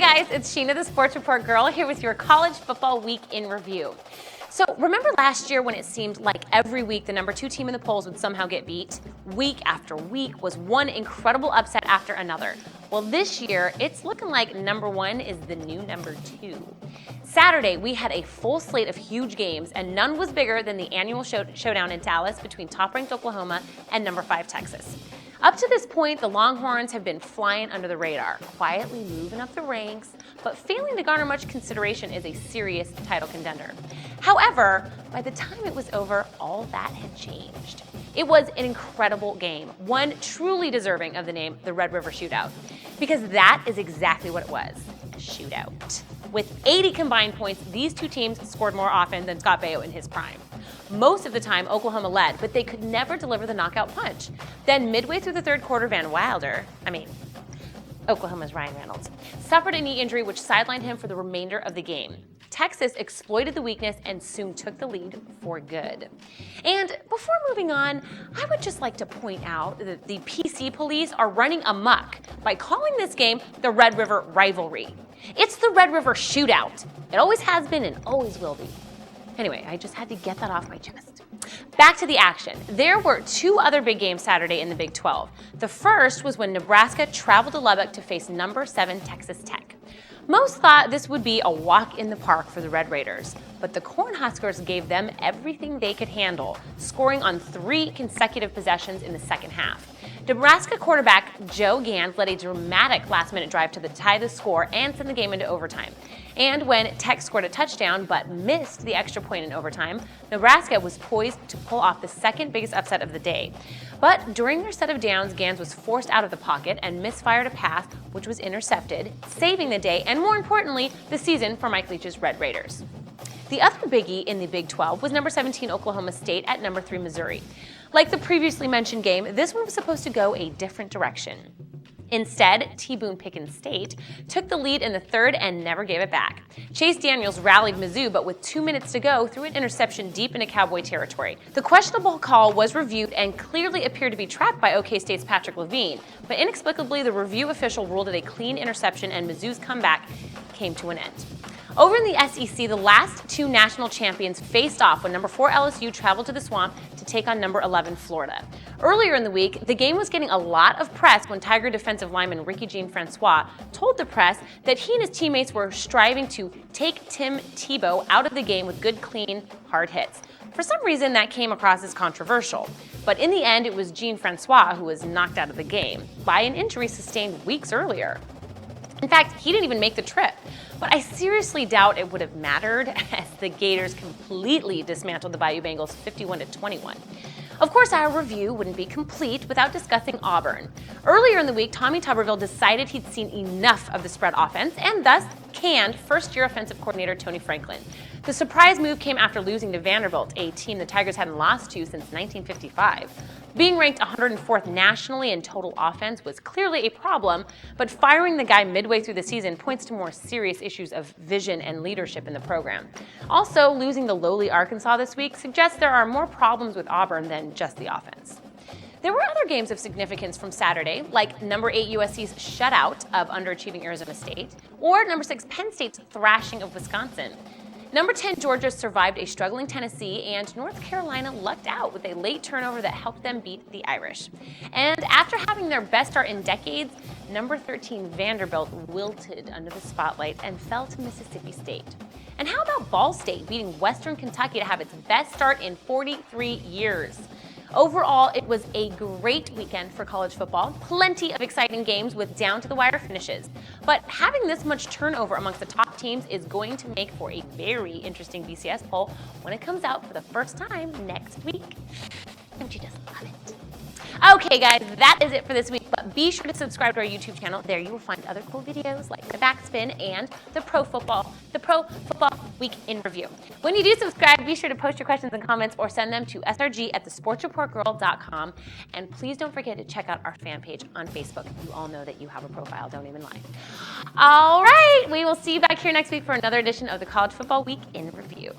guys, it's Sheena, the Sports Report Girl, here with your college football week in review. So remember last year when it seemed like every week the number 2 team in the polls would somehow get beat? Week after week was one incredible upset after another. Well, this year, it's looking like number 1 is the new number 2. Saturday, we had a full slate of huge games, and none was bigger than the annual showdown in Dallas between top-ranked Oklahoma and number 5 Texas. Up to this point, the Longhorns have been flying under the radar, quietly moving up the ranks, but failing to garner much consideration as a serious title contender. However, by the time it was over, all that had changed. It was an incredible game, one truly deserving of the name the Red River Shootout, because that is exactly what it was, a shootout. With 80 combined points, these two teams scored more often than Scott Baio in his prime. Most of the time, Oklahoma led, but they could never deliver the knockout punch. Then midway through the third quarter, Oklahoma's Ryan Reynolds, suffered a knee injury which sidelined him for the remainder of the game. Texas exploited the weakness and soon took the lead for good. And before moving on, I would just like to point out that the PC police are running amok by calling this game the Red River Rivalry. It's the Red River Shootout. It always has been and always will be. Anyway, I just had to get that off my chest. Back to the action. There were 2 other big games Saturday in the Big 12. The first was when Nebraska traveled to Lubbock to face number 7 Texas Tech. Most thought this would be a walk in the park for the Red Raiders, but the Cornhuskers gave them everything they could handle, scoring on 3 consecutive possessions in the second half. Nebraska quarterback Joe Gans led a dramatic last-minute drive to tie the score and send the game into overtime. And when Tech scored a touchdown but missed the extra point in overtime, Nebraska was poised to pull off the second biggest upset of the day. But during their set of downs, Gans was forced out of the pocket and misfired a pass, which was intercepted, saving the day and, more importantly, the season for Mike Leach's Red Raiders. The other biggie in the Big 12 was number 17 Oklahoma State at number 3 Missouri. Like the previously mentioned game, this one was supposed to go a different direction. Instead, T-Boone Pickens State took the lead in the third and never gave it back. Chase Daniels rallied Mizzou, but with 2 minutes to go, threw an interception deep into Cowboy territory. The questionable call was reviewed and clearly appeared to be trapped by OK State's Patrick Levine, but inexplicably the review official ruled it a clean interception and Mizzou's comeback came to an end. Over in the SEC, the last 2 national champions faced off when number 4 LSU traveled to the Swamp to take on number 11 Florida. Earlier in the week, the game was getting a lot of press when Tiger defensive lineman Ricky Jean-Francois told the press that he and his teammates were striving to take Tim Tebow out of the game with good, clean, hard hits. For some reason, that came across as controversial. But in the end, it was Jean-Francois who was knocked out of the game by an injury sustained weeks earlier. In fact, he didn't even make the trip. But I seriously doubt it would have mattered as the Gators completely dismantled the Bayou Bengals 51-21. Of course, our review wouldn't be complete without discussing Auburn. Earlier in the week, Tommy Tuberville decided he'd seen enough of the spread offense and thus canned first-year offensive coordinator Tony Franklin. The surprise move came after losing to Vanderbilt, a team the Tigers hadn't lost to since 1955. Being ranked 104th nationally in total offense was clearly a problem, but firing the guy midway through the season points to more serious issues of vision and leadership in the program. Also, losing to lowly Arkansas this week suggests there are more problems with Auburn than just the offense. There were other games of significance from Saturday, like number 8 USC's shutout of underachieving Arizona State, or number 6 Penn State's thrashing of Wisconsin. Number 10 Georgia survived a struggling Tennessee, and North Carolina lucked out with a late turnover that helped them beat the Irish. And after having their best start in decades, number 13 Vanderbilt wilted under the spotlight and fell to Mississippi State. And how about Ball State beating Western Kentucky to have its best start in 43 years? Overall, it was a great weekend for college football. Plenty of exciting games with down-to-the-wire finishes. But having this much turnover amongst the top teams is going to make for a very interesting BCS poll when it comes out for the first time next week. Don't you just love it? Okay, guys, that is it for this week, but be sure to subscribe to our YouTube channel. There you will find other cool videos like the backspin and the Pro Football Week in Review. When you do subscribe, be sure to post your questions and comments or send them to srg@thesportsreportgirl.com. And please don't forget to check out our fan page on Facebook. You all know that you have a profile, don't even lie. All right, we will see you back here next week for another edition of the College Football Week in Review.